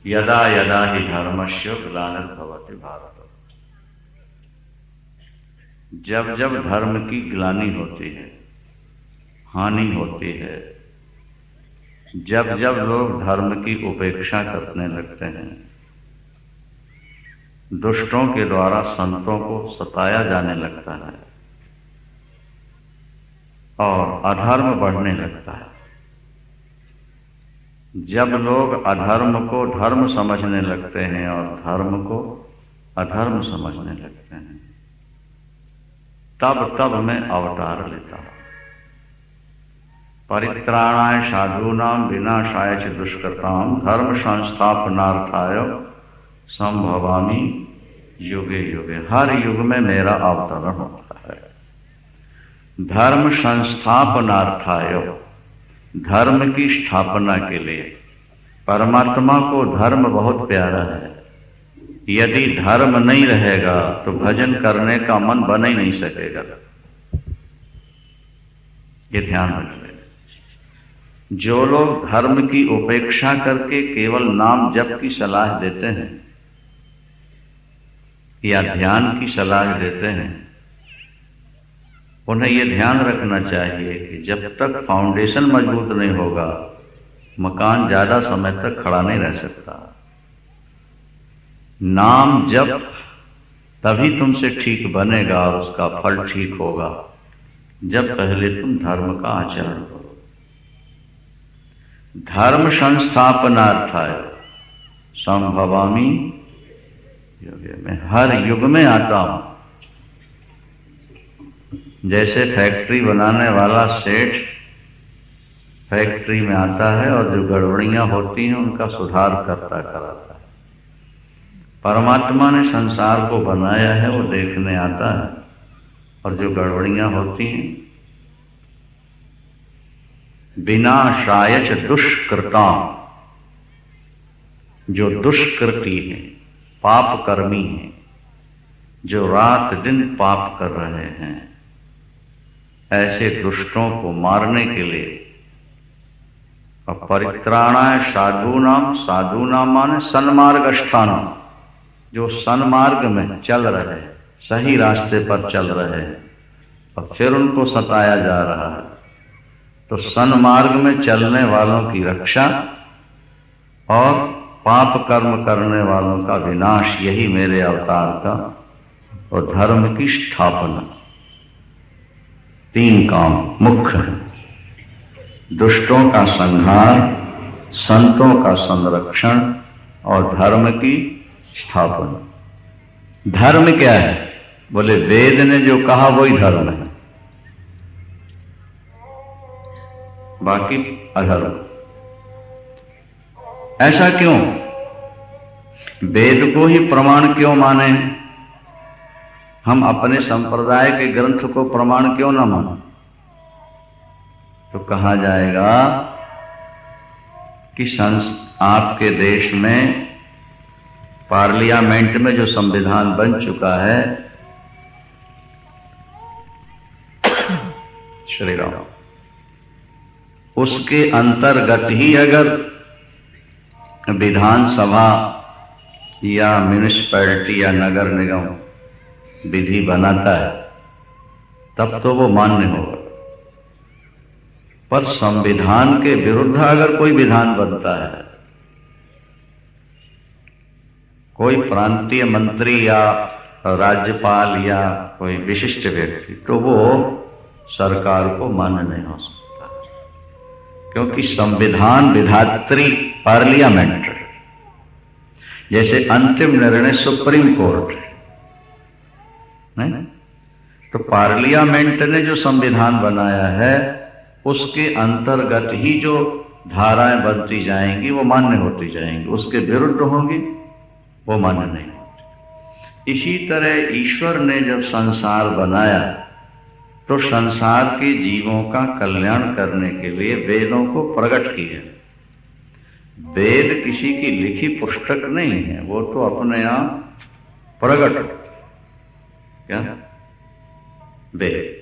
यदा यदा हि धर्मस्य ग्लानिर्भवति भारत। जब जब धर्म की ग्लानि होती है, हानि होती है, जब जब लोग धर्म की उपेक्षा करने लगते हैं, दुष्टों के द्वारा संतों को सताया जाने लगता है और अधर्म बढ़ने लगता है, जब लोग अधर्म को धर्म समझने लगते हैं और धर्म को अधर्म समझने लगते हैं, तब तब मैं अवतार लेता हूं। परित्राणाय साधूनां विनाशाय च दुष्कृतां धर्म संस्थापनार्थाय संभवामि युगे युगे। हर युग में मेरा अवतरण होता है। धर्म संस्थापनार्थाय, धर्म की स्थापना के लिए। परमात्मा को धर्म बहुत प्यारा है। यदि धर्म नहीं रहेगा तो भजन करने का मन बन ही नहीं सकेगा। ये ध्यान रख लें। जो लोग धर्म की उपेक्षा करके केवल नाम जप की सलाह देते हैं या ध्यान की सलाह देते हैं, उन्हें यह ध्यान रखना चाहिए कि जब तक फाउंडेशन मजबूत नहीं होगा, मकान ज्यादा समय तक खड़ा नहीं रह सकता। नाम जप तभी तुमसे ठीक बनेगा और उसका फल ठीक होगा जब पहले तुम धर्म का आचरण करो। धर्म संस्थापनार्थाय संभवामि युगे। मैं हर युग में आता हूं। जैसे फैक्ट्री बनाने वाला सेठ फैक्ट्री में आता है और जो गड़बड़ियां होती हैं उनका सुधार करता कराता है, परमात्मा ने संसार को बनाया है, वो देखने आता है और जो गड़बड़ियां होती हैं, विनाशाय च दुष्कृतां, जो दुष्कृति हैं, पाप कर्मी हैं, जो रात दिन पाप कर रहे हैं, ऐसे दुष्टों को मारने के लिए। और परित्राणाय साधूनाम, साधूनाम माने सन्मार्गस्थानम, जो सन्मार्ग में चल रहे हैं, सही रास्ते पर चल रहे हैं और फिर उनको सताया जा रहा है, तो सन्मार्ग में चलने वालों की रक्षा और पाप कर्म करने वालों का विनाश, यही मेरे अवतार का और धर्म की स्थापना। तीन काम मुख्य हैं: दुष्टों का संहार, संतों का संरक्षण और धर्म की स्थापना। धर्म क्या है? बोले वेद ने जो कहा वही धर्म है, बाकी अधर्म। ऐसा क्यों? वेद को ही प्रमाण क्यों माने? हम अपने संप्रदाय के ग्रंथ को प्रमाण क्यों न माने? तो कहा जाएगा कि आपके देश में पार्लियामेंट में जो संविधान बन चुका है, श्री राम, उसके अंतर्गत ही अगर विधानसभा या म्यूनिसिपैलिटी या नगर निगम विधि बनाता है, तब तो वो मान्य होगा। पर संविधान के विरुद्ध अगर कोई विधान बनता है, कोई प्रांतीय मंत्री या राज्यपाल या कोई विशिष्ट व्यक्ति, तो वो सरकार को मान्य नहीं हो सकता, क्योंकि संविधान विधात्री पार्लियामेंट है। जैसे अंतिम निर्णय सुप्रीम कोर्ट है, नहीं? तो पार्लियामेंट ने जो संविधान बनाया है, उसके अंतर्गत ही जो धाराएं बनती जाएंगी वो मान्य होती जाएंगी, उसके विरुद्ध होंगी वो मान्य नहीं होती। इसी तरह ईश्वर ने जब संसार बनाया तो संसार के जीवों का कल्याण करने के लिए वेदों को प्रकट किया। वेद किसी की लिखी पुस्तक नहीं है, वो तो अपने आप प्रकट होता है। क्या वेद?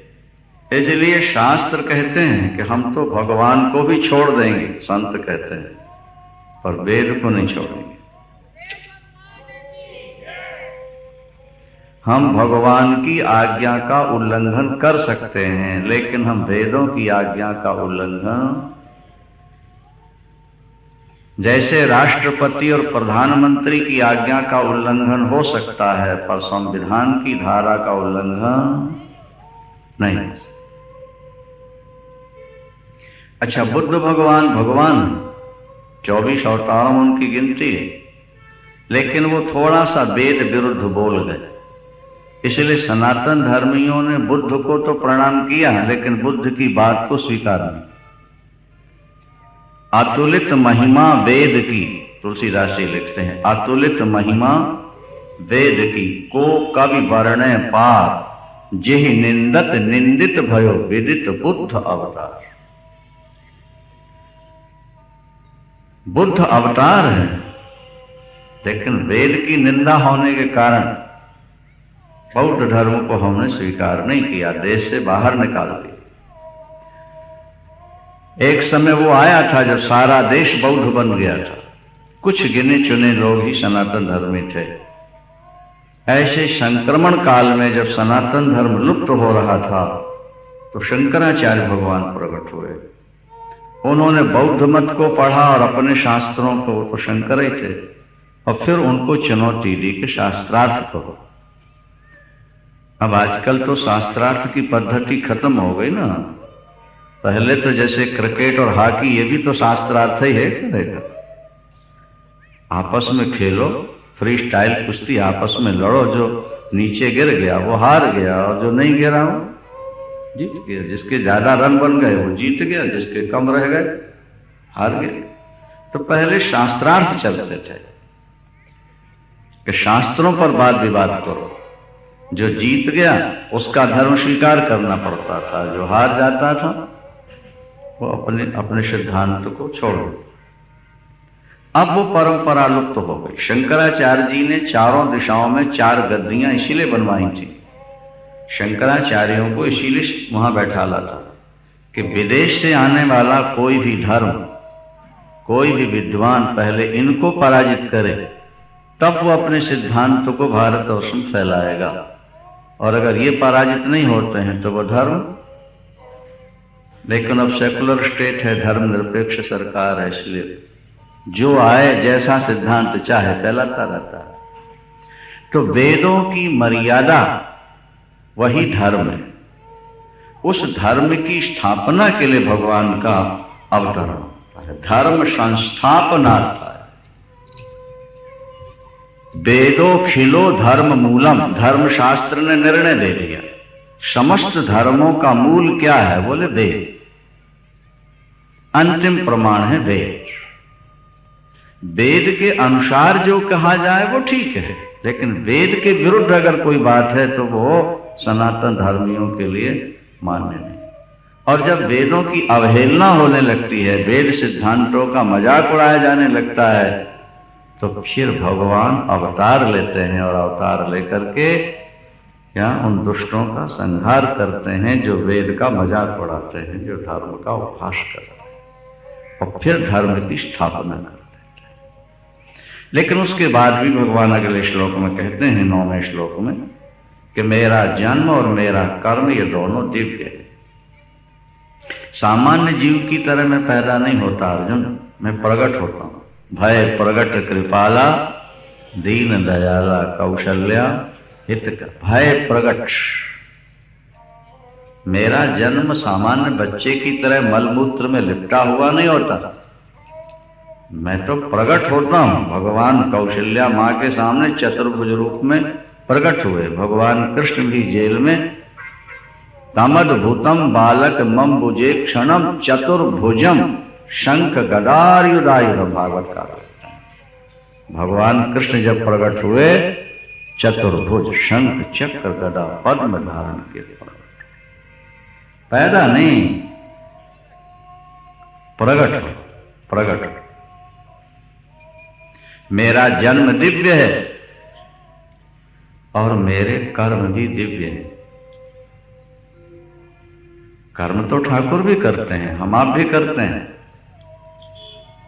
इसलिए शास्त्र कहते हैं कि हम तो भगवान को भी छोड़ देंगे, संत कहते हैं, पर वेद को नहीं छोड़ेंगे। हम भगवान की आज्ञा का उल्लंघन कर सकते हैं, लेकिन हम वेदों की आज्ञा का उल्लंघन, जैसे राष्ट्रपति और प्रधानमंत्री की आज्ञा का उल्लंघन हो सकता है, पर संविधान की धारा का उल्लंघन नहीं। अच्छा, बुद्ध भगवान 24 अवतारों में उनकी गिनती है, लेकिन वो थोड़ा सा वेद विरुद्ध बोल गए, इसलिए सनातन धर्मियों ने बुद्ध को तो प्रणाम किया, लेकिन बुद्ध की बात को स्वीकार नहीं। अतुलित महिमा वेद की, तुलसीदास जी लिखते हैं, अतुलित महिमा वेद की, को कवि वर्णे पार, जेहि निंदत निंदित भयो विदित बुद्ध अवतार। बुद्ध अवतार है, लेकिन वेद की निंदा होने के कारण बौद्ध धर्म को हमने स्वीकार नहीं किया, देश से बाहर निकाल दिया। एक समय वो आया था जब सारा देश बौद्ध बन गया था, कुछ गिने चुने लोग ही सनातन धर्मी थे। ऐसे संक्रमण काल में जब सनातन धर्म लुप्त हो रहा था, तो शंकराचार्य भगवान प्रकट हुए। उन्होंने बौद्ध मत को पढ़ा और अपने शास्त्रों को, तो शंकर ही थे, और फिर उनको चुनौती दी कि शास्त्रार्थ करो। अब आजकल तो शास्त्रार्थ की पद्धति खत्म हो गई ना। पहले तो जैसे क्रिकेट और हॉकी, ये भी तो शास्त्रार्थ ही है, करेगा आपस में खेलो, फ्री स्टाइल कुश्ती आपस में लड़ो, जो नीचे गिर गया वो हार गया, और जो नहीं गिरा वो जीत गया। जिसके ज्यादा रन बन गए वो जीत गया, जिसके कम रह गए हार गए। तो पहले शास्त्रार्थ चलते थे कि शास्त्रों पर वाद विवाद करो, जो जीत गया उसका धर्म स्वीकार करना पड़ता था, जो हार जाता था वो अपने सिद्धांत को छोड़ दो। अब वो परंपरा लुप्त हो गई। शंकराचार्य जी ने चारों दिशाओं में 4 गद्दियां इसीलिए बनवाई थी। शंकराचार्यों को इसीलिए वहां बैठाला था कि विदेश से आने वाला कोई भी धर्म, कोई भी विद्वान पहले इनको पराजित करे, तब वो अपने सिद्धांत को भारतवर्ष में फैलाएगा। और अगर ये पराजित नहीं होते हैं तो वो धर्म, लेकिन अब सेकुलर स्टेट है, धर्मनिरपेक्ष सरकार है, इसलिए जो आए जैसा सिद्धांत चाहे फैलाता रहता है। तो वेदों की मर्यादा वही धर्म है। उस धर्म की स्थापना के लिए भगवान का अवतरण होता है, धर्म संस्थापनार्थ है। वेदो खिलो धर्म मूलम, धर्म शास्त्र ने निर्णय दे दिया समस्त धर्मों का मूल क्या है, बोले वेद। अंतिम प्रमाण है वेद। वेद के अनुसार जो कहा जाए वो ठीक है, लेकिन वेद के विरुद्ध अगर कोई बात है तो वो सनातन धर्मियों के लिए मान्य नहीं। और जब वेदों की अवहेलना होने लगती है, वेद सिद्धांतों का मजाक उड़ाया जाने लगता है, तो फिर भगवान अवतार लेते हैं, और अवतार लेकर के क्या उन दुष्टों का संहार करते हैं जो वेद का मजाक उड़ाते हैं, जो धर्म का उपहास करते हैं, और फिर धर्म की स्थापना करते हैं। लेकिन उसके बाद भी भगवान अगले श्लोक में कहते हैं, 9वें श्लोक में, कि मेरा जन्म और मेरा कर्म ये दोनों दिव्य है। सामान्य जीव की तरह मैं पैदा नहीं होता अर्जुन, मैं प्रकट होता हूं। भय प्रगट कृपाला दीन दयाला कौशल्या हित का। भय प्रगट, मेरा जन्म सामान्य बच्चे की तरह मलमूत्र में लिपटा हुआ नहीं होता, मैं तो प्रकट होता हूं। भगवान कौशल्या मां के सामने चतुर्भुज रूप में प्रकट हुए। भगवान कृष्ण भी जेल में तमद्भुतम बालक मम बुजे क्षणम चतुर्भुजम शंख गदायुधायुधम, भागवत का। भगवान कृष्ण जब प्रकट हुए, चतुर्भुज शंख चक्र गदा पद्म धारण के प्रकट, पैदा नहीं, प्रकट हो, प्रकट हो। मेरा जन्म दिव्य है और मेरे कर्म भी दिव्य है। कर्म तो ठाकुर भी करते हैं, हम आप भी करते हैं,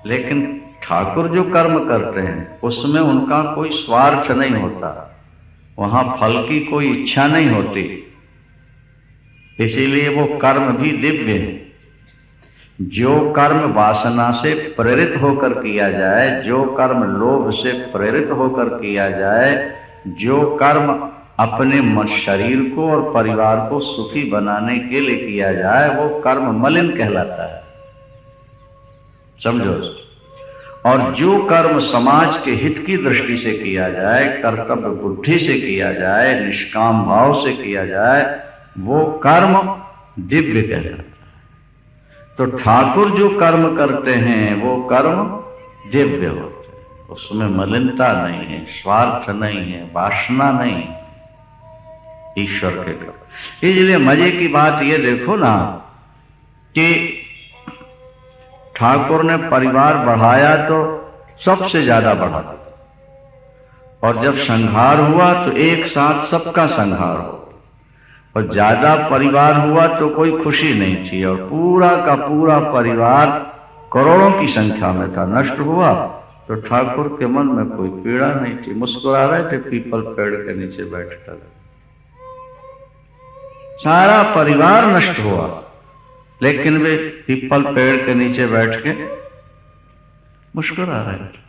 लेकिन ठाकुर जो कर्म करते हैं उसमें उनका कोई स्वार्थ नहीं होता, वहां फल की कोई इच्छा नहीं होती, इसीलिए वो कर्म भी दिव्य है। जो कर्म वासना से प्रेरित होकर किया जाए, जो कर्म लोभ से प्रेरित होकर किया जाए, जो कर्म अपने शरीर को और परिवार को सुखी बनाने के लिए किया जाए, वो कर्म मलिन कहलाता है। समझो उसको। और जो कर्म समाज के हित की दृष्टि से किया जाए, कर्तव्य बुद्धि से किया जाए, निष्काम भाव से किया जाए, वो कर्म दिव्य कहलाता है। तो ठाकुर जो कर्म करते हैं वो कर्म दिव्य होते हैं, उसमें मलिनता नहीं है, स्वार्थ नहीं है, वासना नहीं है, ईश्वर के कर्म। इसलिए मजे की बात ये देखो ना कि ठाकुर ने परिवार बढ़ाया तो सबसे ज्यादा बढ़ा दिया, और जब संहार हुआ तो एक साथ सबका संहार हो, और ज्यादा परिवार हुआ तो कोई खुशी नहीं थी, और पूरा का पूरा परिवार करोड़ों की संख्या में था, नष्ट हुआ तो ठाकुर के मन में कोई पीड़ा नहीं थी, मुस्कुरा रहे थे पीपल पेड़ के नीचे बैठकर। सारा परिवार नष्ट हुआ, लेकिन वे पीपल पेड़ के नीचे बैठ के मुस्कुरा रहे थे।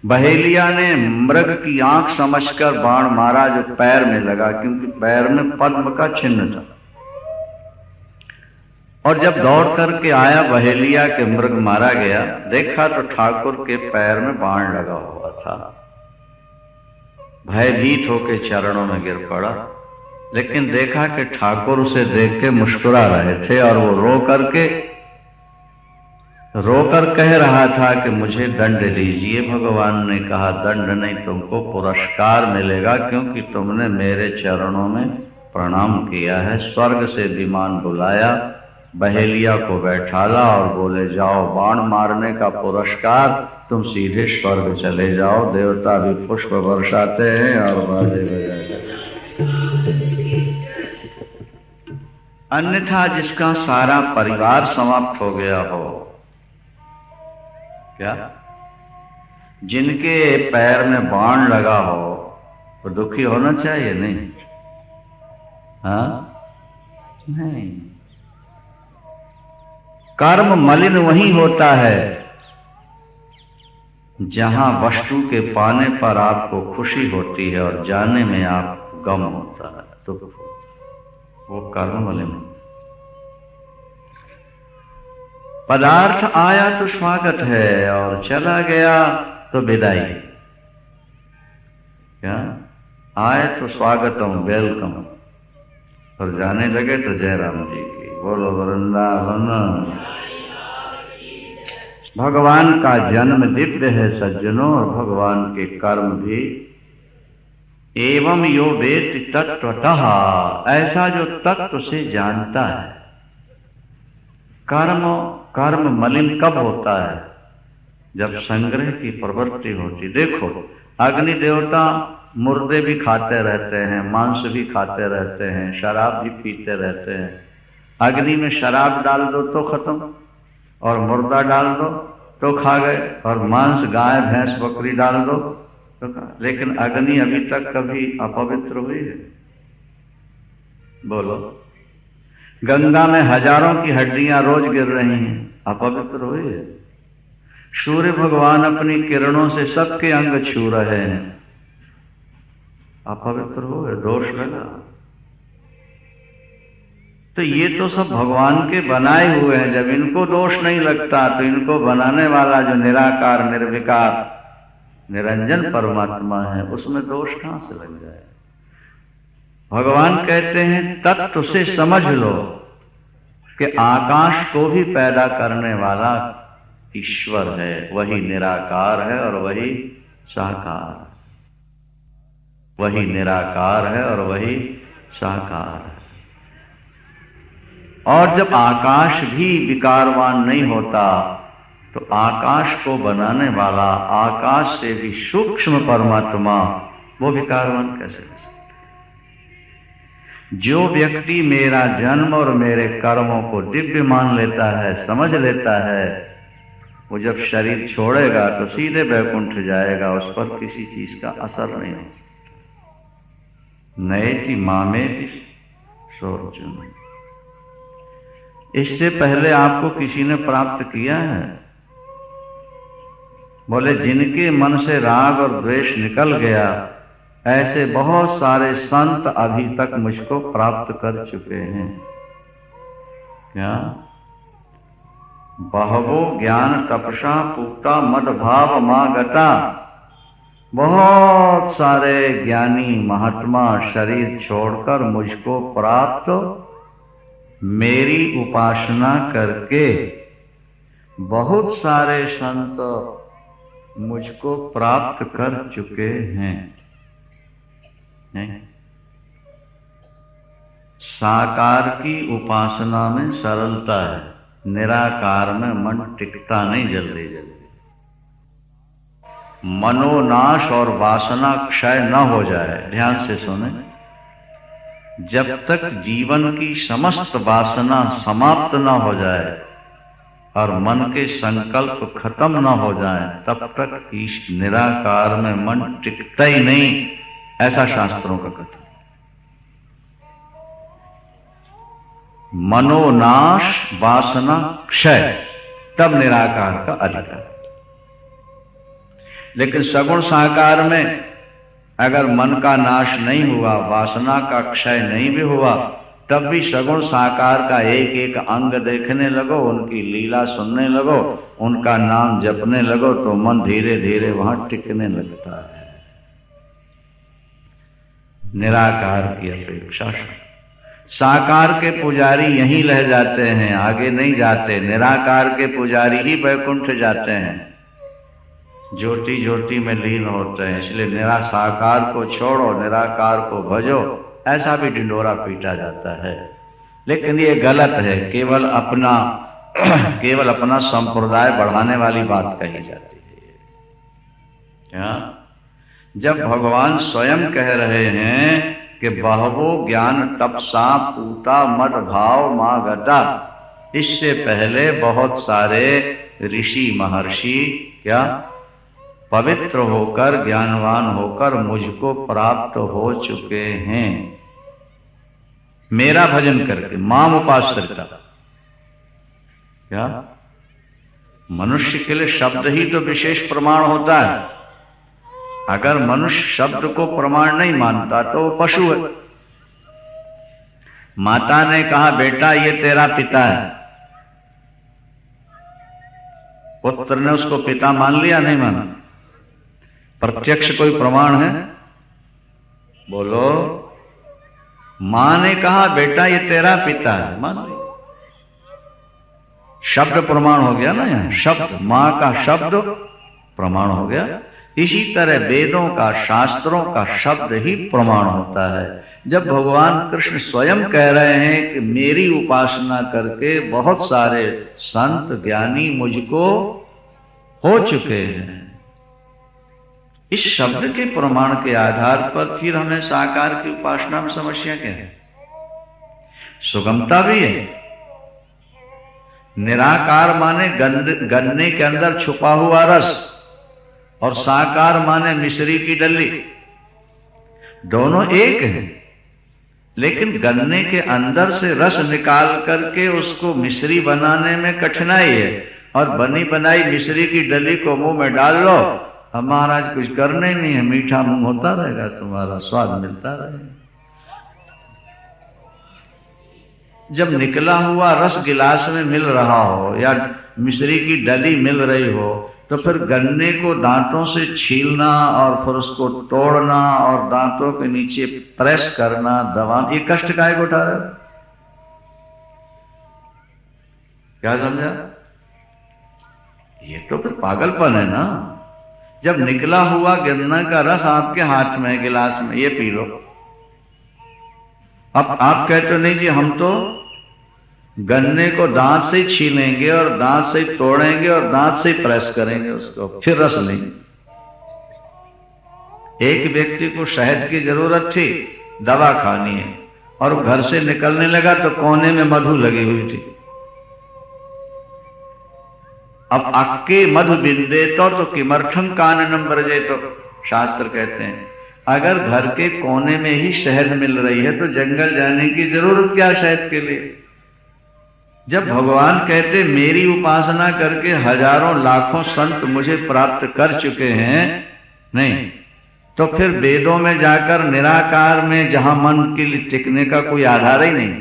बहेलिया ने मृग की आंख समझकर बाण मारा जो पैर में लगा, क्योंकि पैर में पद्म का चिन्ह था। और जब दौड़ करके आया बहेलिया के मृग मारा गया, देखा तो ठाकुर के पैर में बाण लगा हुआ था। भयभीत होके चरणों में गिर पड़ा, लेकिन देखा कि ठाकुर उसे देख के मुस्कुरा रहे थे, और वो रोकर कह रहा था कि मुझे दंड दीजिए। भगवान ने कहा दंड नहीं, तुमको पुरस्कार मिलेगा, क्योंकि तुमने मेरे चरणों में प्रणाम किया है। स्वर्ग से विमान बुलाया, बहेलिया को बैठाला और बोले जाओ, बाण मारने का पुरस्कार, तुम सीधे स्वर्ग चले जाओ। देवता भी पुष्प बरसाते हैं और बाजे बजाते हैं। अन्यथा जिसका सारा परिवार समाप्त हो गया हो, क्या जिनके पैर में बाण लगा हो, तो दुखी होना चाहिए? नहीं, हाँ नहीं। कर्म मलिन वही होता है जहां वस्तु के पाने पर आपको खुशी होती है और जाने में आपको गम होता है, दुख होता है, वो कर्म मलिन। पदार्थ आया तो स्वागत है, और चला गया तो विदाई। क्या आए तो स्वागतम, वेलकम, और जाने लगे तो जय राम जी की, बोलो वृंदावन। भगवान का जन्म दिव्य है सज्जनों, और भगवान के कर्म भी। एवं यो वेत्ति तत्वतः, ऐसा जो तत्व से जानता है। कर्म मलिन कब होता है? जब संग्रह की प्रवृत्ति होती। देखो, अग्नि देवता मुर्दे भी खाते रहते हैं, मांस भी खाते रहते हैं, शराब भी पीते रहते हैं। अग्नि में शराब डाल दो तो खत्म, और मुर्दा डाल दो तो खा गए, और मांस गाय भैंस बकरी डाल दो तो खा। लेकिन अग्नि अभी तक कभी अपवित्र हुई है? बोलो। गंगा में हजारों की हड्डियां रोज गिर रही हैं, अपवित्र हुई है? सूर्य भगवान अपनी किरणों से सबके अंग छू रहे हैं, अपवित्र हुए? दोष लगा? तो ये तो सब भगवान के बनाए हुए हैं। जब इनको दोष नहीं लगता तो इनको बनाने वाला जो निराकार निर्विकार निरंजन परमात्मा है, उसमें दोष कहां से लग जाए? भगवान कहते हैं तत्व से समझ लो कि आकाश को भी पैदा करने वाला ईश्वर है, वही निराकार है और वही साकार है। वही निराकार है और वही साकार है। और जब आकाश भी विकारवान नहीं होता तो आकाश को बनाने वाला, आकाश से भी सूक्ष्म परमात्मा, वो विकारवान कैसे हो सकता? जो व्यक्ति मेरा जन्म और मेरे कर्मों को दिव्य मान लेता है, समझ लेता है, वो जब शरीर छोड़ेगा तो सीधे वैकुंठ जाएगा, उस पर किसी चीज का असर नहीं हो सकता। नयति मामेति सोऽर्जुन। इससे पहले आपको किसी ने प्राप्त किया है? बोले जिनके मन से राग और द्वेष निकल गया, ऐसे बहुत सारे संत अभी तक मुझको प्राप्त कर चुके हैं। क्या? बहवो ज्ञान तपसा पूता मद भाव मागता। बहुत सारे ज्ञानी महात्मा शरीर छोड़कर मुझको प्राप्त, मेरी उपासना करके बहुत सारे संत मुझको प्राप्त कर चुके हैं। साकार की उपासना में सरलता है, निराकार में मन टिकता नहीं जल्दी जल्दी। मनोनाश और वासना क्षय न हो जाए, ध्यान से सुने। जब तक जीवन की समस्त वासना समाप्त न हो जाए और मन के संकल्प खत्म न हो जाए, तब तक इस निराकार में मन टिकता ही नहीं, ऐसा शास्त्रों का कथन। मनोनाश वासना क्षय, तब निराकार का अधिकार। लेकिन सगुण साकार में अगर मन का नाश नहीं हुआ, वासना का क्षय नहीं भी हुआ, तब भी सगुण साकार का एक एक अंग देखने लगो, उनकी लीला सुनने लगो, उनका नाम जपने लगो, तो मन धीरे धीरे वहां टिकने लगता है। निराकार की अपेक्षा साकार के पुजारी यहीं रह जाते हैं, आगे नहीं जाते। निराकार के पुजारी ही वैकुंठ जाते हैं, ज्योति ज्योति में लीन होते हैं। इसलिए निराकार को छोड़ो, निराकार को भजो, ऐसा भी ढिंढोरा पीटा जाता है। लेकिन ये गलत है, केवल अपना संप्रदाय बढ़ाने वाली बात कही जाती है। क्या? जब भगवान स्वयं कह रहे हैं कि बहवो ज्ञान तपसा पूता मद भाव मागता, इससे पहले बहुत सारे ऋषि महर्षि क्या पवित्र होकर, ज्ञानवान होकर मुझको प्राप्त हो चुके हैं, मेरा भजन करके, माम उपाश्रिता। क्या? मनुष्य के लिए शब्द ही तो विशेष प्रमाण होता है। अगर मनुष्य शब्द को प्रमाण नहीं मानता तो वो पशु है। माता ने कहा बेटा ये तेरा पिता है, पुत्र ने उसको पिता मान लिया, नहीं माना? प्रत्यक्ष कोई प्रमाण है? बोलो। मां ने कहा बेटा ये तेरा पिता है, मान लिया। शब्द प्रमाण हो गया ना, यहां शब्द, मां का शब्द प्रमाण हो गया। इसी तरह वेदों का, शास्त्रों का शब्द ही प्रमाण होता है। जब भगवान कृष्ण स्वयं कह रहे हैं कि मेरी उपासना करके बहुत सारे संत ज्ञानी मुझको हो चुके हैं, इस शब्द के प्रमाण के आधार पर फिर हमें साकार की उपासना में समस्या क्या है? सुगमता भी है। निराकार माने गन्ने के अंदर छुपा हुआ रस, और साकार माने मिश्री की डली। दोनों एक हैं, लेकिन गन्ने के अंदर से रस निकाल करके उसको मिश्री बनाने में कठिनाई है, और बनी बनाई मिश्री की डली को मुंह में डाल लो, अब महाराज कुछ करने नहीं है, मीठा मुंह होता रहेगा, तुम्हारा स्वाद मिलता रहेगा। जब निकला हुआ रस गिलास में मिल रहा हो या मिश्री की डली मिल रही हो, तो फिर गन्ने को दांतों से छीलना और फिर उसको तोड़ना और दांतों के नीचे प्रेस करना, दबाना, ये कष्ट काहे को उठा रहे हो? क्या समझा? ये तो फिर पागलपन है ना। जब निकला हुआ गन्ना का रस आपके हाथ में है, गिलास में, ये पी लो। अब आप कहते हो नहीं जी हम तो गन्ने को दांत से छीलेंगे और दांत से तोड़ेंगे और दांत से प्रेस करेंगे उसको, फिर रस लेंगे। एक व्यक्ति को शहद की जरूरत थी, दवा खानी है, और घर से निकलने लगा तो कोने में मधु लगी हुई थी। अब अक्के मधु बिंदे तो किमर्थम काननम ब्रजे, तो शास्त्र कहते हैं अगर घर के कोने में ही शहद मिल रही है तो जंगल जाने की जरूरत क्या शहद के लिए? जब भगवान कहते मेरी उपासना करके हजारों लाखों संत मुझे प्राप्त कर चुके हैं, नहीं तो फिर वेदों में जाकर निराकार में जहां मन के लिए टिकने का कोई आधार ही नहीं।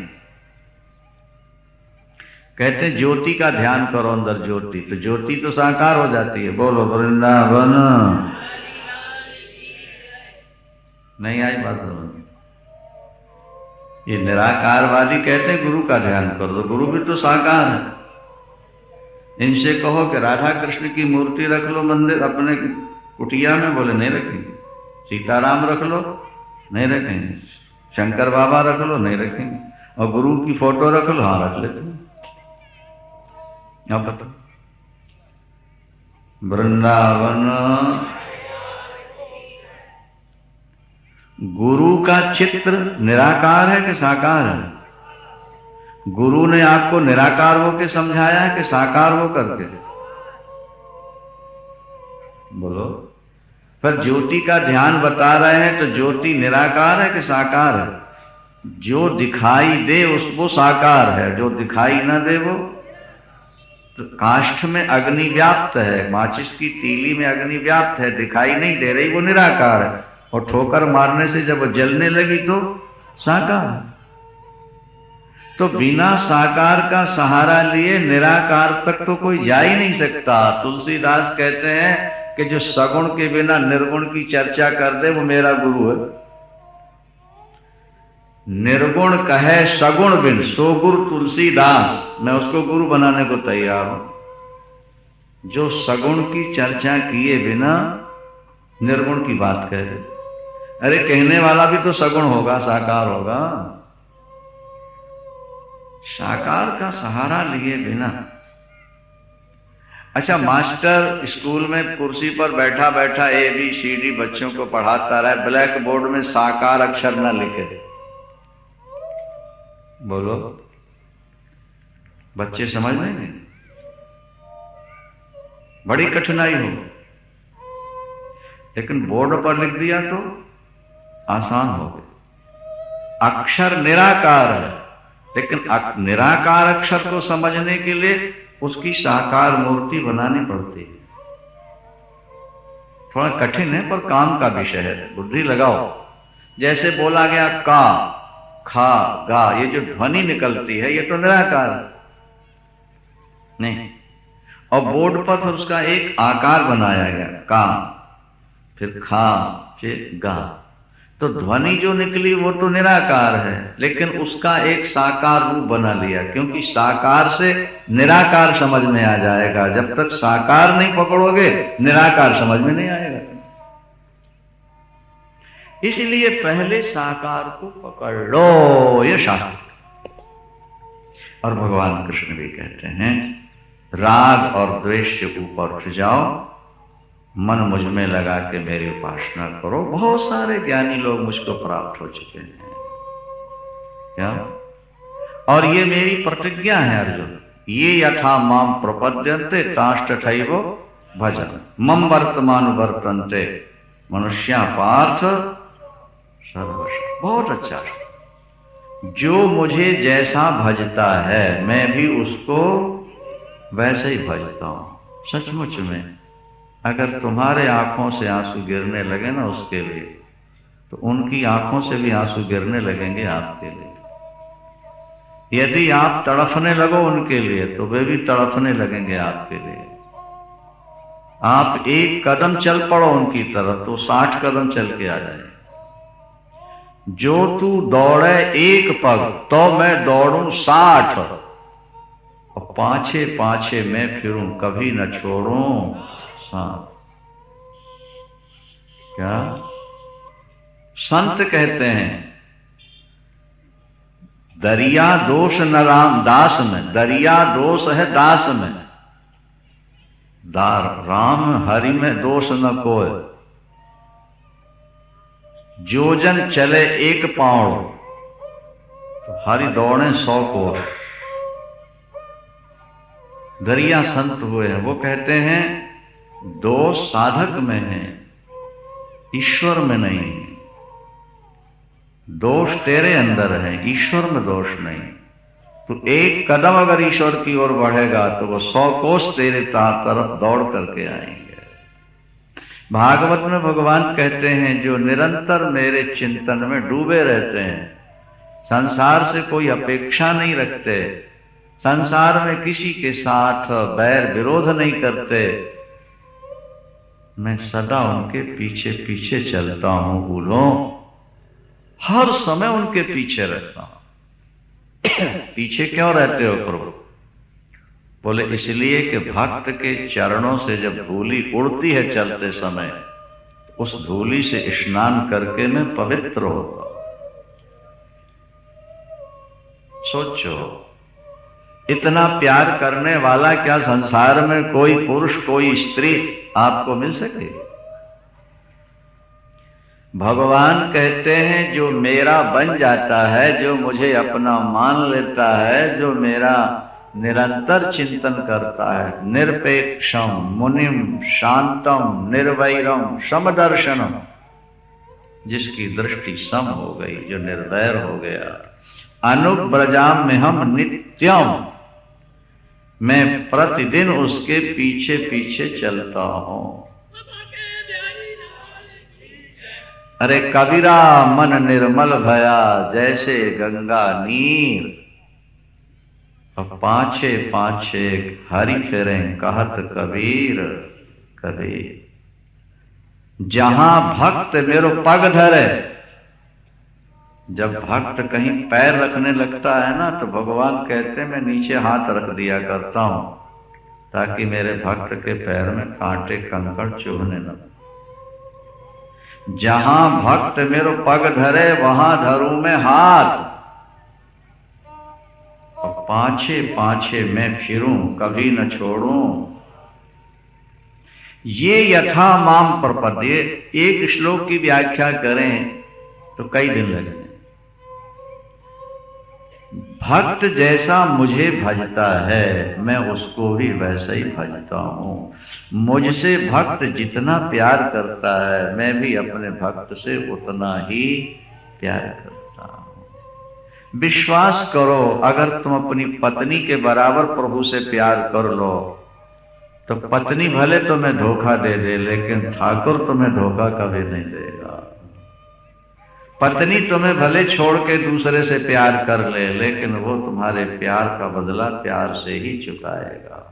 कहते ज्योति का ध्यान करो, अंदर ज्योति, तो ज्योति तो साकार हो जाती है। बोलो वृंदावन। नहीं आई बात समझ? ये निराकारवादी कहते हैं गुरु का ध्यान करो, तो गुरु भी तो साकार है। इनसे कहो कि राधा कृष्ण की मूर्ति रख लो मंदिर अपने कुटिया में, बोले नहीं रखेंगे। सीताराम रख लो, नहीं रखेंगे। शंकर बाबा रख लो, नहीं रखेंगे। और गुरु की फोटो रख लो, हाँ रख लेते हैं। अब बताओ, वृंदावन। गुरु का चित्र निराकार है कि साकार है? गुरु ने आपको निराकार हो के समझाया है कि साकार हो करके? बोलो। पर ज्योति का ध्यान बता रहे हैं तो ज्योति निराकार है कि साकार है? जो दिखाई दे उसको साकार है, जो दिखाई ना दे वो तो काष्ठ में अग्नि व्याप्त है, माचिस की तीली में अग्नि व्याप्त है, दिखाई नहीं दे रही, वो निराकार है। और ठोकर मारने से जब वो जलने लगी तो साकार। तो बिना साकार का सहारा लिए निराकार तक तो कोई जा ही नहीं सकता। तुलसीदास कहते हैं कि जो सगुण के बिना निर्गुण की चर्चा कर दे वो मेरा गुरु है। निर्गुण कहे सगुण बिन सो गुरु तुलसीदास, मैं उसको गुरु बनाने को तैयार हूं। जो सगुण की चर्चा किए बिना निर्गुण की बात कह दे। अरे कहने वाला भी तो सगुण होगा, साकार होगा। साकार का सहारा लिए बिना। अच्छा, मास्टर स्कूल में कुर्सी पर बैठा बैठा ABCD बच्चों को पढ़ाता रहे, ब्लैक बोर्ड में साकार अक्षर न लिखे, बोलो बच्चे समझ लेंगे? बड़ी कठिनाई हो। लेकिन बोर्ड पर लिख दिया तो आसान हो गया। अक्षर निराकार है, लेकिन निराकार अक्षर को समझने के लिए उसकी साकार मूर्ति बनानी पड़ती है। थोड़ा कठिन है पर काम का विषय है, बुद्धि लगाओ। जैसे बोला गया का, खा, गा, ये जो ध्वनि निकलती है ये तो निराकार है नहीं। और बोर्ड पर फिर उसका एक आकार बनाया गया, का, फिर खा, फिर गा, तो ध्वनि जो निकली वो तो निराकार है, लेकिन उसका एक साकार रूप बना लिया, क्योंकि साकार से निराकार समझ में आ जाएगा। जब तक साकार नहीं पकड़ोगे निराकार समझ में नहीं आएगा। इसलिए पहले साकार को पकड़ लो, ये शास्त्र। और भगवान कृष्ण भी कहते हैं राग और द्वेष से ऊपर उठ जाओ, मन मुझ में लगा के मेरी उपासना करो। बहुत सारे ज्ञानी लोग मुझको प्राप्त हो चुके हैं। क्या? और ये मेरी प्रतिज्ञा है अर्जुन, ये यथा माम प्रपद्यन्ते ताष्टथैव भजन मम वर्तमान वर्तन्ते मनुष्या पार्थ सर्वश। बहुत अच्छा। जो मुझे जैसा भजता है मैं भी उसको वैसे ही भजता हूं। सचमुच में अगर तुम्हारे आंखों से आंसू गिरने लगे ना उसके लिए, तो उनकी आंखों से भी आंसू गिरने लगेंगे आपके लिए। यदि आप तड़फने लगो उनके लिए तो वे भी तड़फने लगेंगे आपके लिए। आप एक कदम चल पड़ो उनकी तरफ तो 60 कदम चल के आ जाए। जो तू दौड़े एक पग तो मैं दौड़ूं 60, और पाछे पाछे मैं फिरूं कभी न छोड़ूं साथ। क्या संत कहते हैं, दरिया दोष न राम दास में, दरिया दोष है दास में, राम हरि में दोष न कोय। जो जन चले एक पाँव तो हरि दौड़े 100 कोस। दरिया संत हुए हैं, वो कहते हैं दोष साधक में है ईश्वर में नहीं। दोष तेरे अंदर है, ईश्वर में दोष नहीं। तो एक कदम अगर ईश्वर की ओर बढ़ेगा तो वो 100 कोस तेरे तरफ दौड़ करके आएंगे। भागवत में भगवान कहते हैं जो निरंतर मेरे चिंतन में डूबे रहते हैं, संसार से कोई अपेक्षा नहीं रखते, संसार में किसी के साथ बैर विरोध नहीं करते, मैं सदा उनके पीछे पीछे चलता हूं। बोलो, हर समय उनके पीछे रहता हूं। पीछे क्यों रहते हो प्रभु? बोले इसलिए कि भक्त के चरणों से जब धूली उड़ती है चलते समय, उस धूली से स्नान करके मैं पवित्र होता हूं। सोचो, इतना प्यार करने वाला क्या संसार में कोई पुरुष, कोई स्त्री आपको मिल सके? भगवान कहते हैं जो मेरा बन जाता है, जो मुझे अपना मान लेता है, जो मेरा निरंतर चिंतन करता है, निरपेक्षम मुनिम शांतम निर्वैरम समदर्शनम, जिसकी दृष्टि सम हो गई, जो निर्वैर हो गया, अनुब्रजाम में हम नित्यम, मैं प्रतिदिन उसके पीछे पीछे चलता हूं। अरे कबीरा मन निर्मल भया जैसे गंगा नीर, पाछे पाछे हरि फेरे कहत कबीर। कबीर जहां भक्त मेरो पग धरे, जब भक्त कहीं पैर रखने लगता है ना, तो भगवान कहते मैं नीचे हाथ रख दिया करता हूं ताकि मेरे भक्त के पैर में कांटे कंकड़ चुभने न। जहां भक्त मेरो पग धरे वहां धरूं मैं हाथ, और पाछे पाछे मैं फिरूं कभी न छोड़ूं। ये यथा माम प्रपद्ये, एक श्लोक की व्याख्या करें तो कई दिन लगेंगे। भक्त जैसा मुझे भजता है मैं उसको भी वैसा ही भजता हूं। मुझसे भक्त जितना प्यार करता है मैं भी अपने भक्त से उतना ही प्यार करता हूं। विश्वास करो, अगर तुम अपनी पत्नी के बराबर प्रभु से प्यार कर लो तो पत्नी भले तुम्हें धोखा दे दे, लेकिन ठाकुर तुम्हें धोखा कभी नहीं देगा। पत्नी तुम्हें भले छोड़ के दूसरे से प्यार कर ले, लेकिन वो तुम्हारे प्यार का बदला प्यार से ही चुकाएगा।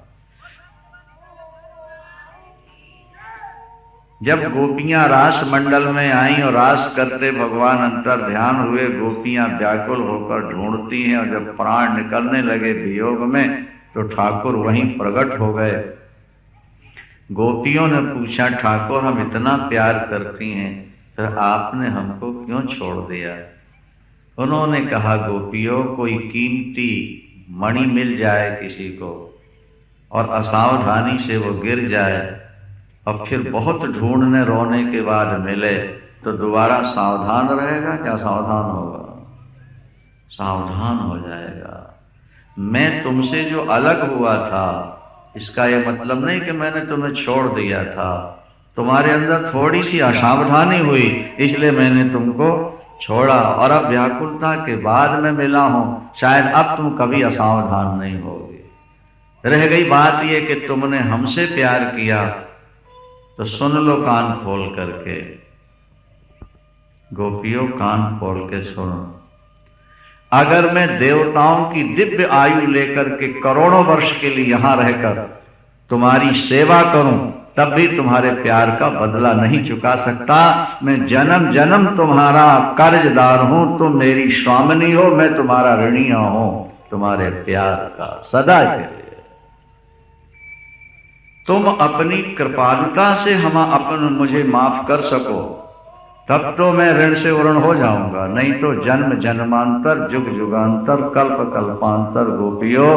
जब गोपियां रास मंडल में आईं और रास करते भगवान अंतर ध्यान हुए, गोपियां व्याकुल होकर ढूंढती हैं, और जब प्राण निकलने लगे वियोग में तो ठाकुर वहीं प्रकट हो गए। गोपियों ने पूछा, ठाकुर हम इतना प्यार करती हैं तो आपने हमको क्यों छोड़ दिया? उन्होंने कहा, गोपियों कोई कीमती मणि मिल जाए किसी को और असावधानी से वो गिर जाए और फिर बहुत ढूंढने रोने के बाद मिले तो दोबारा सावधान रहेगा क्या? सावधान होगा, सावधान हो जाएगा। मैं तुमसे जो अलग हुआ था इसका ये मतलब नहीं कि मैंने तुम्हें छोड़ दिया था, तुम्हारे अंदर थोड़ी सी असावधानी हुई इसलिए मैंने तुमको छोड़ा, और अब व्याकुलता के बाद में मिला हूं, शायद अब तुम कभी असावधान नहीं होगे। रह गई बात ये कि तुमने हमसे प्यार किया तो सुन लो कान खोल करके। गोपियों कान खोल के सुनो, अगर मैं देवताओं की दिव्य आयु लेकर के करोड़ों वर्ष के लिए यहां रहकर तुम्हारी सेवा करूं तब भी तुम्हारे प्यार का बदला नहीं चुका सकता। मैं जन्म जन्म तुम्हारा कर्जदार हूं, तुम मेरी स्वामिनी हो, मैं तुम्हारा ऋणी हूं तुम्हारे प्यार का सदा के लिए। तुम अपनी कृपालुता से मुझे माफ कर सको तब तो मैं ऋण से ऋण हो जाऊंगा, नहीं तो जन्म जन्मांतर जुग जुगांतर कल्प कल्पांतर गोपियों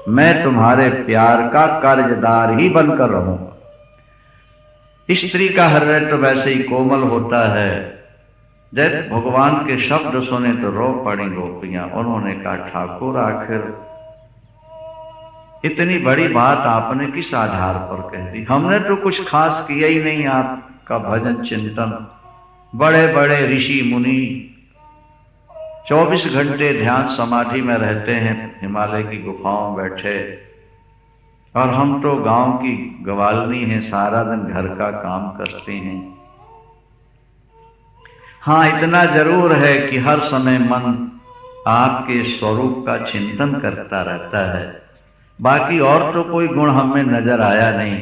मैं तुम्हारे प्यार का कर्जदार ही बनकर रहूंगा। स्त्री का हृदय तो वैसे ही कोमल होता है। जब भगवान के शब्द सुने तो रो पड़ी गोपियां। उन्होंने कहा, ठाकुर आखिर इतनी बड़ी बात आपने किस आधार पर कह दी? हमने तो कुछ खास किया ही नहीं, आपका भजन चिंतन बड़े बड़े ऋषि मुनि 24 घंटे ध्यान समाधि में रहते हैं, हिमालय की गुफाओं में बैठे, और हम तो गांव की गवालनी हैं, सारा दिन घर का काम करते हैं। हाँ, इतना जरूर है कि हर समय मन आपके स्वरूप का चिंतन करता रहता है, बाकी और तो कोई गुण हमें नजर आया नहीं।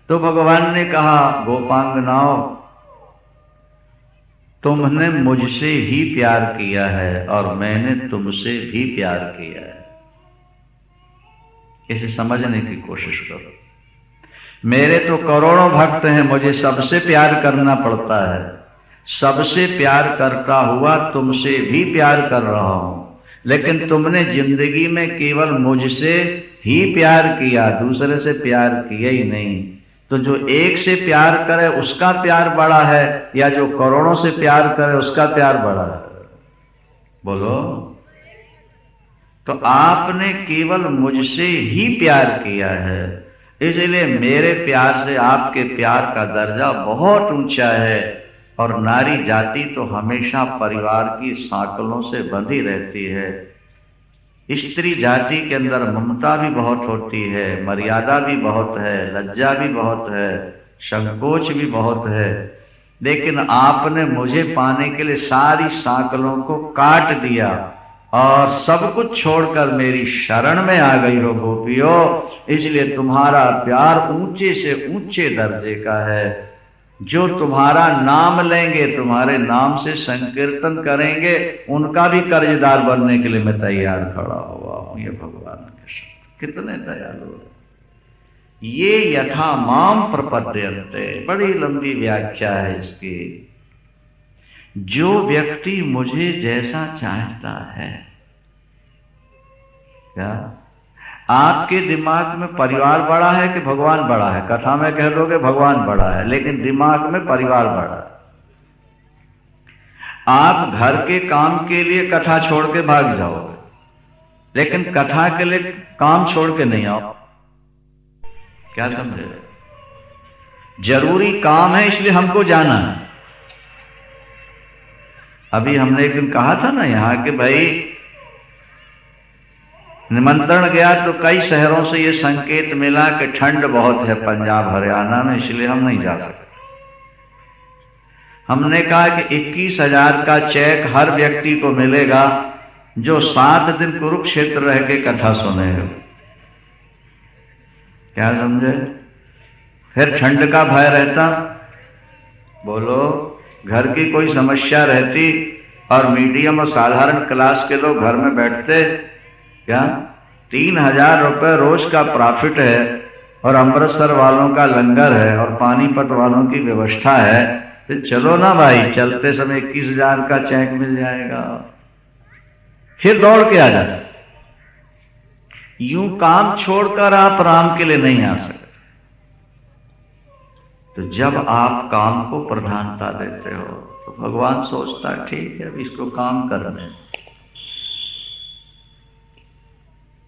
तो भगवान ने कहा, गोपांगनाओं, तुमने मुझसे ही प्यार किया है और मैंने तुमसे भी प्यार किया है। इसे समझने की कोशिश करो। मेरे तो करोड़ों भक्त हैं, मुझे सबसे प्यार करना पड़ता है। सबसे प्यार करता हुआ तुमसे भी प्यार कर रहा हूं, लेकिन तुमने जिंदगी में केवल मुझसे ही प्यार किया, दूसरे से प्यार किया ही नहीं। तो जो एक से प्यार करे उसका प्यार बड़ा है, या जो करोड़ों से प्यार करे उसका प्यार बड़ा है? बोलो। तो आपने केवल मुझसे ही प्यार किया है, इसलिए मेरे प्यार से आपके प्यार का दर्जा बहुत ऊंचा है। और नारी जाति तो हमेशा परिवार की सांकलों से बंधी रहती है। स्त्री जाति के अंदर ममता भी बहुत होती है, मर्यादा भी बहुत है, लज्जा भी बहुत है, संकोच भी बहुत है। लेकिन आपने मुझे पाने के लिए सारी सांकलों को काट दिया और सब कुछ छोड़कर मेरी शरण में आ गई हो गोपियों। इसलिए तुम्हारा प्यार ऊंचे से ऊंचे दर्जे का है। जो तुम्हारा नाम लेंगे, तुम्हारे नाम से संकीर्तन करेंगे, उनका भी कर्जदार बनने के लिए मैं तैयार खड़ा हुआ हूं। ये भगवान के शब्द कितने दयालु है। ये यथा माम प्रपद्यन्ते, बड़ी लंबी व्याख्या है इसकी। जो व्यक्ति मुझे जैसा चाहता है, क्या आपके दिमाग में परिवार बड़ा है कि भगवान बड़ा है? कथा में कह दोगे भगवान बड़ा है, लेकिन दिमाग में परिवार बड़ा है। आप घर के काम के लिए कथा छोड़ के भाग जाओगे, लेकिन कथा के लिए काम छोड़ के नहीं आओ। क्या समझे? जरूरी काम है इसलिए हमको जाना है। अभी हमने एक दिन कहा था ना यहाँ के भाई निमंत्रण गया तो कई शहरों से ये संकेत मिला कि ठंड बहुत है पंजाब हरियाणा में, इसलिए हम नहीं जा सकते। हमने कहा कि 21,000 का चेक हर व्यक्ति को मिलेगा जो 7 दिन कुरुक्षेत्र रह के कथा सुनेगा। क्या समझे? फिर ठंड का भय रहता, बोलो, घर की कोई समस्या रहती और मीडियम और साधारण क्लास के लोग घर में बैठते, क्या 3,000 रुपये रोज का प्रॉफिट है और अमृतसर वालों का लंगर है और पानीपत वालों की व्यवस्था है, तो चलो ना भाई, चलते समय 21,000 का चेक मिल जाएगा। फिर दौड़ के आ जाए। यूं काम छोड़कर आप राम के लिए नहीं आ सकते। तो जब आप काम को प्रधानता देते हो तो भगवान सोचता ठीक है, अब इसको काम करने।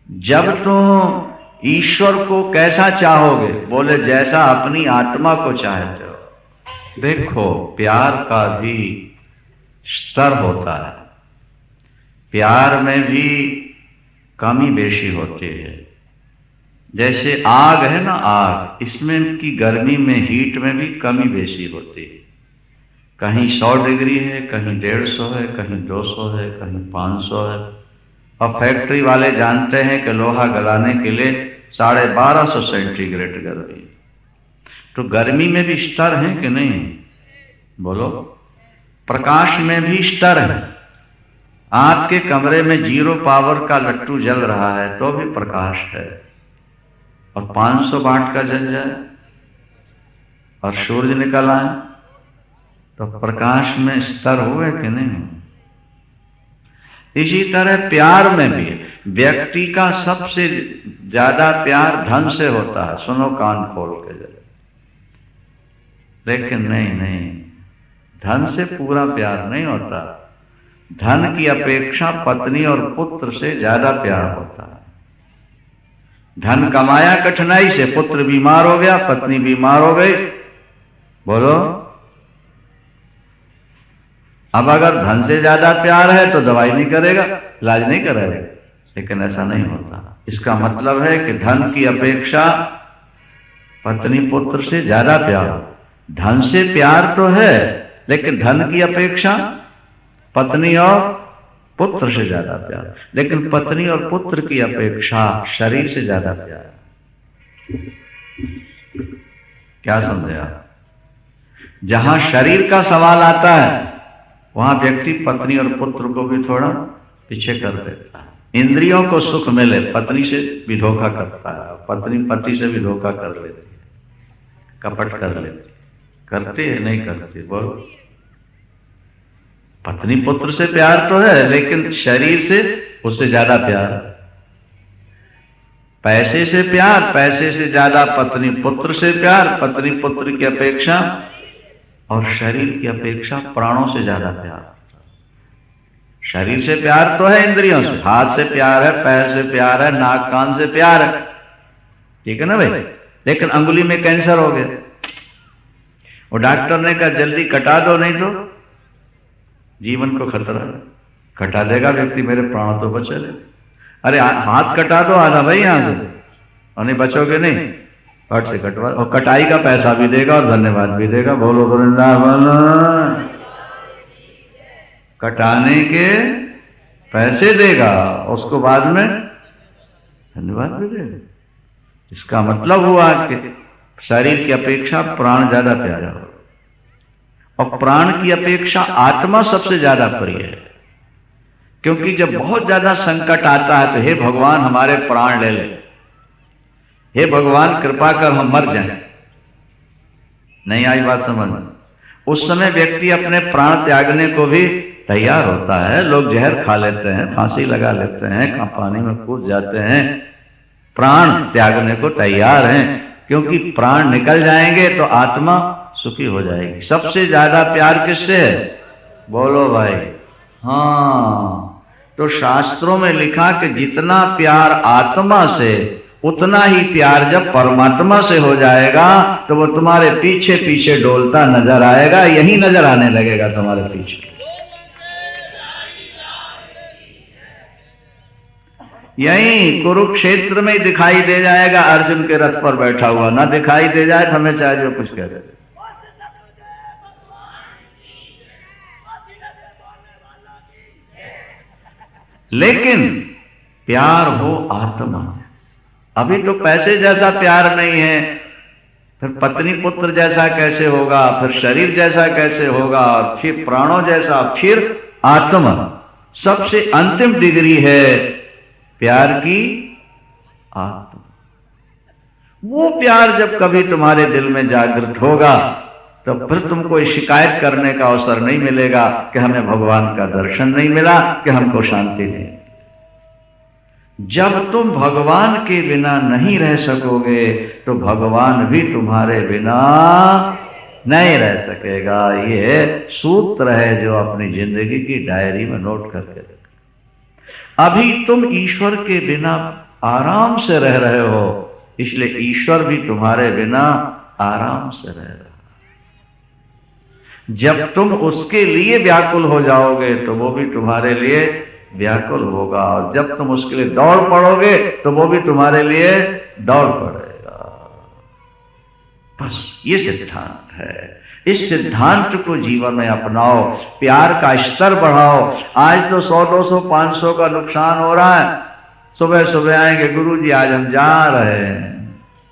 जब तुम ईश्वर को कैसा चाहोगे? बोले जैसा अपनी आत्मा को चाहते हो। देखो, प्यार का भी स्तर होता है, प्यार में भी कमी बेशी होती है। जैसे आग है ना, आग, इसमें की गर्मी में, हीट में भी कमी बेशी होती है। कहीं 100 डिग्री है, कहीं 150 है, कहीं 200 है, कहीं 500 है। और फैक्ट्री वाले जानते हैं कि लोहा गलाने के लिए 1250 सेंटीग्रेड गर्मी। तो गर्मी में भी स्तर है कि नहीं? बोलो। प्रकाश में भी स्तर है। आपके कमरे में 0 पावर का लट्टू जल रहा है तो भी प्रकाश है, और 500 वाट का जल जाए और सूरज निकल आए तो प्रकाश में स्तर हुए कि नहीं? इसी तरह प्यार में भी व्यक्ति का सबसे ज्यादा प्यार धन से होता है। सुनो कान खोल के जरा। लेकिन नहीं, धन से पूरा प्यार नहीं होता। धन की अपेक्षा पत्नी और पुत्र से ज्यादा प्यार होता है। धन कमाया कठिनाई से, पुत्र बीमार हो गया, पत्नी बीमार हो गई, बोलो, अब अगर धन से ज्यादा प्यार है तो दवाई नहीं करेगा, इलाज नहीं करेगा, लेकिन ऐसा नहीं होता। इसका मतलब है कि धन की अपेक्षा पत्नी पुत्र से ज्यादा प्यार। धन से प्यार तो है, लेकिन धन की अपेक्षा पत्नी और पुत्र से ज्यादा प्यार, लेकिन पत्नी और पुत्र की अपेक्षा शरीर से ज्यादा प्यार। क्या समझे आप? जहां शरीर का सवाल आता है वहां व्यक्ति पत्नी और पुत्र को भी थोड़ा पीछे कर देता है। इंद्रियों को सुख मिले, पत्नी से भी धोखा करता है, पत्नी पति से भी धोखा कर लेती है, कपट कर लेती है। करती है नहीं करती? बोलो। पत्नी पुत्र से प्यार तो है, लेकिन शरीर से उससे ज्यादा प्यार। पैसे से प्यार, पैसे से ज्यादा पत्नी पुत्र से प्यार, पत्नी पुत्र की अपेक्षा और शरीर की अपेक्षा प्राणों से ज्यादा प्यार। शरीर से प्यार तो है, इंद्रियों से, हाथ से प्यार है, पैर से प्यार है, नाक कान से प्यार है, ठीक है ना भाई? लेकिन अंगुली में कैंसर हो गया, वो डॉक्टर ने कहा जल्दी कटा दो, नहीं तो जीवन को खतरा है। कटा देगा व्यक्ति, मेरे प्राण तो बचे। अरे हाथ कटा दो आधा भाई यहां से, और नहीं बचोगे नहीं, फट से कटवा, और कटाई का पैसा भी देगा और धन्यवाद भी देगा। बोलो वृंदावन। कटाने के पैसे देगा, उसको बाद में धन्यवाद भी देगा। इसका मतलब हुआ कि शरीर की अपेक्षा प्राण ज्यादा प्यारा हो, और प्राण की अपेक्षा आत्मा सबसे ज्यादा प्रिय है। क्योंकि जब बहुत ज्यादा संकट आता है तो हे भगवान हमारे प्राण ले ले, हे भगवान कृपा कर हम मर जाएं। नहीं आई बात समझ में? उस समय व्यक्ति अपने प्राण त्यागने को भी तैयार होता है। लोग जहर खा लेते हैं, फांसी लगा लेते हैं, पानी में कूद जाते हैं, प्राण त्यागने को तैयार हैं, क्योंकि प्राण निकल जाएंगे तो आत्मा सुखी हो जाएगी। सबसे ज्यादा प्यार किससे है? बोलो भाई। हाँ, तो शास्त्रों में लिखा कि जितना प्यार आत्मा से, उतना ही प्यार जब परमात्मा से हो जाएगा तो वो तुम्हारे पीछे पीछे डोलता नजर आएगा, यही नजर आने लगेगा तुम्हारे पीछे। यही कुरुक्षेत्र में दिखाई दे जाएगा अर्जुन के रथ पर बैठा हुआ। ना दिखाई दे जाए तो हमें चाहे जो कुछ कह दे। लेकिन प्यार हो आत्मा। अभी तो पैसे जैसा प्यार नहीं है, फिर पत्नी पुत्र जैसा कैसे होगा, फिर शरीर जैसा कैसे होगा, और फिर प्राणों जैसा, फिर आत्मा। सबसे अंतिम डिग्री है प्यार की आत्मा। वो प्यार जब कभी तुम्हारे दिल में जागृत होगा तो फिर तुमको शिकायत करने का अवसर नहीं मिलेगा कि हमें भगवान का दर्शन नहीं मिला, कि हमको शांति नहीं। जब तुम भगवान के बिना नहीं रह सकोगे तो भगवान भी तुम्हारे बिना नहीं रह सकेगा। ये सूत्र है जो अपनी जिंदगी की डायरी में नोट करके रखो। अभी तुम ईश्वर के बिना आराम से रह रहे हो, इसलिए ईश्वर भी तुम्हारे बिना आराम से रह रहा। जब तुम उसके लिए व्याकुल हो जाओगे तो वो भी तुम्हारे लिए व्याकुल होगा, और जब तुम उसके लिए दौड़ पड़ोगे तो वो भी तुम्हारे लिए दौड़ पड़ेगा। बस ये सिद्धांत है। इस सिद्धांत को जीवन में अपनाओ, प्यार का स्तर बढ़ाओ। आज तो 100, 200, 500 का नुकसान हो रहा है। सुबह सुबह आएंगे, गुरुजी आज हम जा रहे हैं।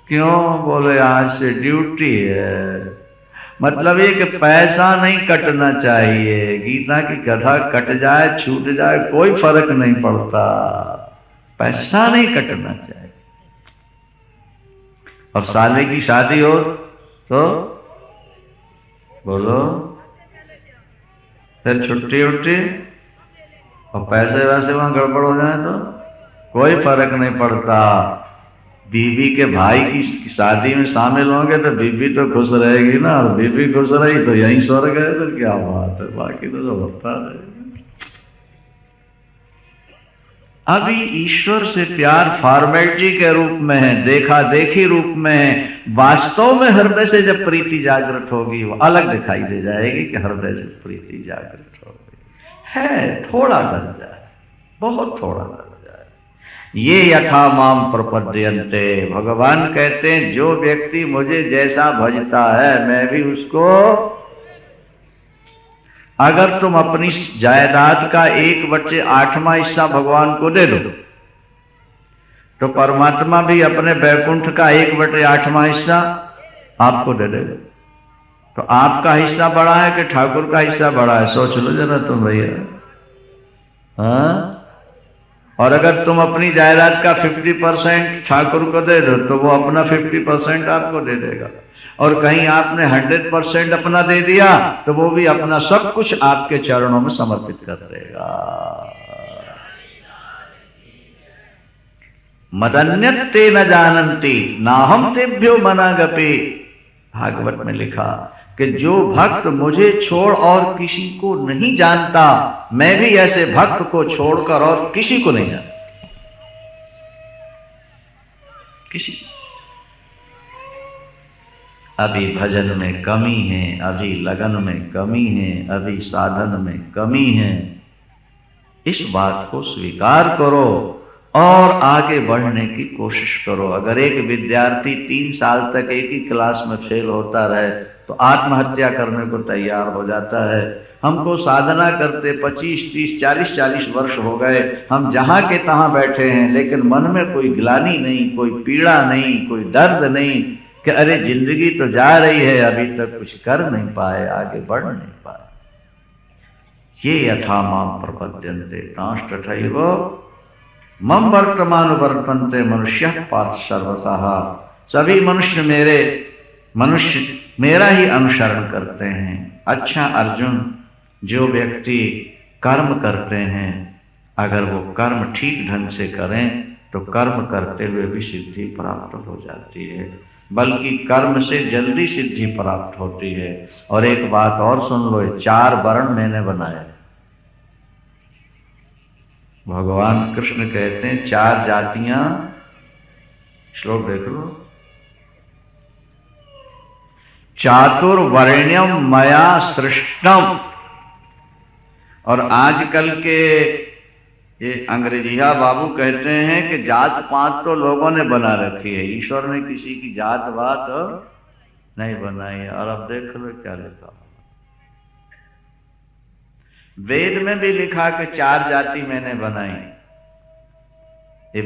क्यों? बोले आज से ड्यूटी है। मतलब ये कि पैसा नहीं कटना चाहिए। गीता की कथा कट जाए, छूट जाए, कोई फर्क नहीं पड़ता, पैसा नहीं कटना चाहिए। और साले की शादी हो तो बोलो, फिर छुट्टी उट्टी और पैसे वैसे वहां गड़बड़ हो जाए तो कोई फर्क नहीं पड़ता। बीवी के भाई की शादी में शामिल होंगे तो बीवी तो खुश रहेगी ना, और बीवी खुश रही तो यही स्वर्ग है। फिर क्या बात है, बाकी तो होता है। अभी ईश्वर से प्यार फॉर्मेलिटी के रूप में है, देखा देखी रूप में है। वास्तव में हृदय से जब प्रीति जागृत होगी वो अलग दिखाई दे जाएगी कि हृदय से प्रीति जागृत हो गई है। थोड़ा दर्जा है, बहुत थोड़ा दर्जा है। ये यथा माम प्रपद्यन्ते, भगवान कहते हैं जो व्यक्ति मुझे जैसा भजता है मैं भी उसको। अगर तुम अपनी जायदाद का 1/8वां हिस्सा भगवान को दे दो तो परमात्मा भी अपने बैकुंठ का 1/8वां हिस्सा आपको दे देगा। तो आपका हिस्सा बड़ा है कि ठाकुर का हिस्सा बड़ा है? सोच लो जरा तुम भैया। हाँ, और अगर तुम अपनी जायदाद का 50% ठाकुर को दे दो तो वो अपना 50% आपको दे देगा। और कहीं आपने 100% अपना दे दिया तो वो भी अपना सब कुछ आपके चरणों में समर्पित कर देगा। मदन्यत ते न जानन्ति नाहम तेभ्यो मनागपि। भागवत में लिखा कि जो भक्त मुझे छोड़ और किसी को नहीं जानता, मैं भी ऐसे भक्त को छोड़कर और किसी को नहीं जानता। किसी अभी भजन में कमी है, अभी लगन में कमी है, अभी साधन में कमी है। इस बात को स्वीकार करो और आगे बढ़ने की कोशिश करो। अगर एक विद्यार्थी 3 साल तक एक ही क्लास में फेल होता रहे तो आत्महत्या करने को तैयार हो जाता है। हमको साधना करते 25, 30, 40 वर्ष हो गए, हम जहाँ के तहाँ बैठे हैं, लेकिन मन में कोई ग्लानि नहीं, कोई पीड़ा नहीं, कोई दर्द नहीं कि अरे जिंदगी तो जा रही है, अभी तक कुछ कर नहीं पाए, आगे बढ़ नहीं पाए। ये यथा माम प्रपद्यन्ते तांश तथैव मम वर्तमान वर्तन्ते मनुष्य पार्थ सर्वशः। सभी मनुष्य मेरा ही अनुसरण करते हैं। अच्छा अर्जुन, जो व्यक्ति कर्म करते हैं अगर वो कर्म ठीक ढंग से करें तो कर्म करते हुए भी सिद्धि प्राप्त हो जाती है, बल्कि कर्म से जल्दी सिद्धि प्राप्त होती है। और एक बात और सुन लो, 4 वर्ण मैंने बनाए। भगवान कृष्ण कहते हैं 4 जातियां, श्लोक देख लो, चातुर्वर्ण्यम मया सृष्टम। और आजकल के ये अंग्रेजिया बाबू कहते हैं कि जात पात तो लोगों ने बना रखी है, ईश्वर ने किसी की जात बात नहीं बनाई है। और अब देख लो क्या लिखा, वेद में भी लिखा कि 4 जाति मैंने बनाई,